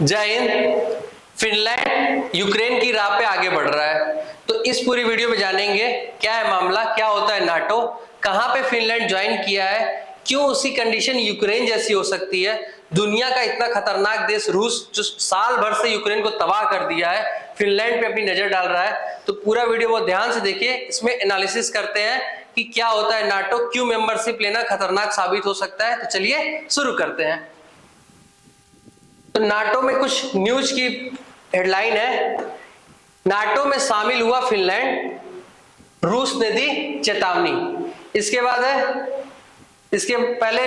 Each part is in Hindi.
जय हिंद। फिनलैंड यूक्रेन की राह पे आगे बढ़ रहा है, तो इस पूरी वीडियो में जानेंगे क्या है मामला, क्या होता है नाटो, कहां पे फिनलैंड ज्वाइन किया है, क्यों उसकी कंडीशन यूक्रेन जैसी हो सकती है, दुनिया का इतना खतरनाक देश रूस जो साल भर से यूक्रेन को तबाह कर दिया है, फिनलैंड पे अपनी नजर डाल रहा है। तो पूरा वीडियो बहुत ध्यान से देखिए, इसमें एनालिसिस करते हैं कि क्या होता है नाटो, क्यों मेंबरशिप लेना खतरनाक साबित हो सकता है। तो चलिए शुरू करते हैं। तो नाटो में कुछ न्यूज की हेडलाइन है, नाटो में शामिल हुआ फिनलैंड, रूस ने दी चेतावनी। इसके बाद है, इसके पहले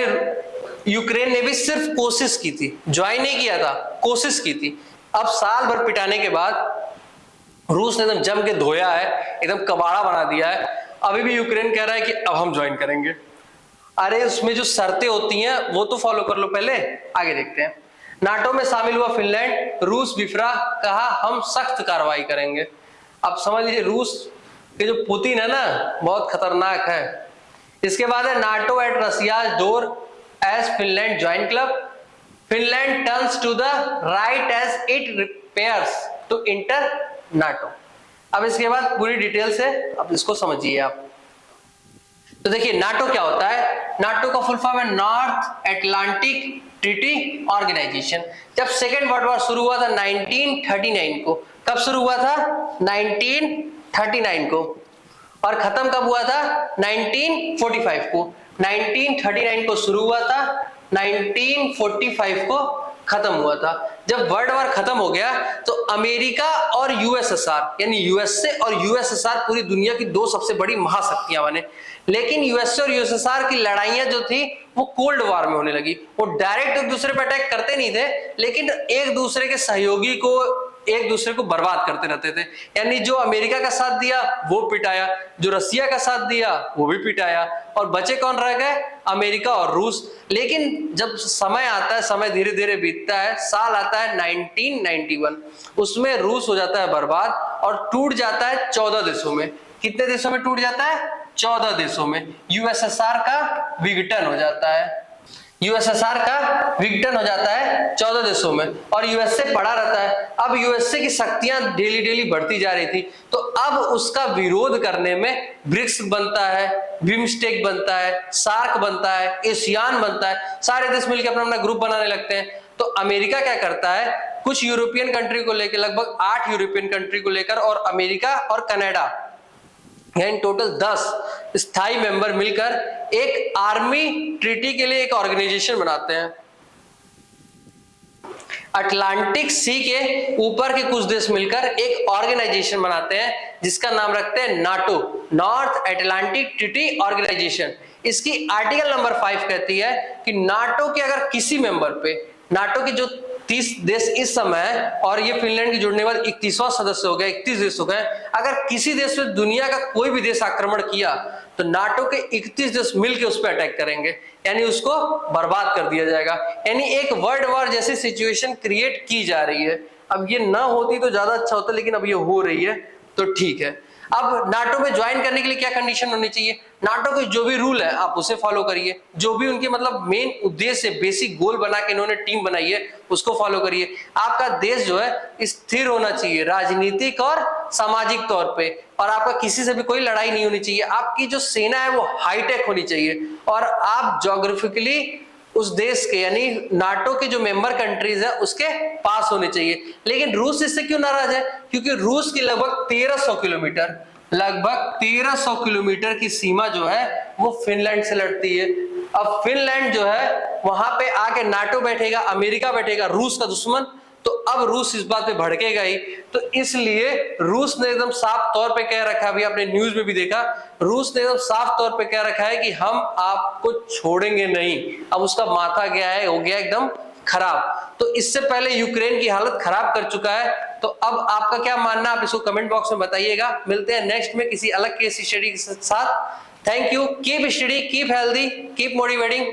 यूक्रेन ने भी सिर्फ कोशिश की थी, ज्वाइन नहीं किया था, कोशिश की थी। अब साल भर पिटाने के बाद रूस ने एकदम जम के धोया है, एकदम कबाड़ा बना दिया है। अभी भी यूक्रेन कह रहा है कि अब हम ज्वाइन करेंगे। अरे उसमें जो शर्तें होती हैं वो तो फॉलो कर लो पहले, आगे देखते हैं। नाटो में शामिल हुआ फिनलैंड, रूस बिफरा, कहा हम सख्त कार्रवाई करेंगे। अब समझ लीजिए रूस के जो पुतिन है ना, बहुत खतरनाक है। इसके बाद है NATO at Russia's door as Finland join club, Finland turns to the right as it prepares to enter NATO. अब इसके बाद पूरी डिटेल से अब इसको समझिए आप। तो देखिए नाटो क्या होता है, नाटो का फुल फॉर्म है नॉर्थ अटलांटिक ट्रीटी ऑर्गेनाइजेशन। जब सेकेंड वर्ल्ड वॉर शुरू हुआ था 1939 को, कब शुरू हुआ था 1939 को, और खत्म कब हुआ था 1945 को। 1939 को शुरू हुआ था, 1945 को खत्म हुआ था। जब वर्ल्ड वॉर खत्म हो गया तो अमेरिका और यूएसएसआर यानी यूएसए और यूएसएसआर पूरी दुनिया की दो सबसे बड़ी महाशक्तियां बने। लेकिन यूएसए और यूएसएसआर की लड़ाइयां जो थी वो कोल्ड वॉर में होने लगी। वो डायरेक्ट एक दूसरे पर अटैक करते नहीं थे, लेकिन एक दूसरे के सहयोगी को, एक दूसरे को बर्बाद करते रहते थे। यानी जो अमेरिका का साथ दिया वो पिटाया, जो रसिया का साथ दिया वो भी पिटाया, और बचे कौन रह गए, अमेरिका और रूस। लेकिन जब समय आता है, समय धीरे धीरे बीतता है, साल आता है 1991, उसमें रूस हो जाता है बर्बाद और टूट जाता है 14 देशों में। कितने देशों में टूट जाता है, 14 देशों में। यूएसएसआर का विघटन हो जाता है, यूएसएसआर का विघटन हो जाता है 14 देशों में, और यूएसए पड़ा रहता है। अब यूएसए की शक्तियां डेली डेली बढ़ती जा रही थी, तो अब उसका विरोध करने में ब्रिक्स बनता है, बिम्स्टेक बनता है, सार्क बनता है, एशियान बनता है, सारे देश मिलकर अपना अपना ग्रुप बनाने लगते हैं। तो अमेरिका क्या करता है, कुछ यूरोपियन कंट्री को लेकर, लगभग 8 यूरोपियन कंट्री को लेकर, और अमेरिका और कनाडा, यानी टोटल 10 स्थायी मेंबर मिलकर एक आर्मी ट्रीटी के लिए एक ऑर्गेनाइजेशन बनाते हैं। अटलांटिक सी के ऊपर के कुछ देश मिलकर एक ऑर्गेनाइजेशन बनाते हैं जिसका नाम रखते हैं NATO, North Atlantic Treaty Organisation. इसकी आर्टिकल नंबर 5 कहती है कि नाटो के अगर किसी मेंबर पे, नाटो के जो 30 देश इस समय है, और ये फिनलैंड के जुड़ने के बाद 31वां सदस्य हो गया, 31 देश हो गए, अगर किसी देश पे दुनिया का कोई भी देश आक्रमण किया तो नाटो के 31 देश मिलकर उस पर अटैक करेंगे, यानी उसको बर्बाद कर दिया जाएगा। यानी एक वर्ल्ड वॉर जैसी सिचुएशन क्रिएट की जा रही है। अब ये ना होती तो ज्यादा अच्छा होता, लेकिन अब ये हो रही है तो ठीक है। अब नाटो में ज्वाइन करने के लिए क्या कंडीशन होनी चाहिए, नाटो के जो भी रूल है आप उसे फॉलो करिए, जो भी उनके मतलब मेन उद्देश्य, बेसिक गोल बना के इन्होंने टीम बनाई है उसको फॉलो करिए। आपका देश जो है स्थिर होना चाहिए राजनीतिक और सामाजिक तौर पे, और आपका किसी से भी कोई लड़ाई नहीं होनी चाहिए। आपकी जो सेना है वो हाईटेक होनी चाहिए, और आप ज्योग्राफिकली उस देश के यानी नाटो के जो मेंबर कंट्रीज है उसके पास होने चाहिए। लेकिन रूस इससे क्यों नाराज है, क्योंकि रूस की लगभग 1300 किलोमीटर, लगभग 1300 किलोमीटर की सीमा जो है वो फिनलैंड से लड़ती है। अब फिनलैंड जो है वहां पे आके नाटो बैठेगा, अमेरिका बैठेगा, रूस का दुश्मन, तो अब रूस इस बात पे भड़केगा ही। तो इसलिए रूस ने एकदम साफ तौर पे कह रखा, अभी आपने न्यूज में भी देखा, रूस ने एकदम साफ तौर पे कह रखा है कि हम आपको छोड़ेंगे नहीं। अब उसका माथा गया है, हो गया एकदम खराब। तो इससे पहले यूक्रेन की हालत खराब कर चुका है। तो अब आपका क्या मानना, आप इसको कमेंट बॉक्स में बताइएगा। मिलते हैं नेक्स्ट में किसी अलग केस स्टडी के साथ। Thank you, keep study, keep healthy, keep motivating.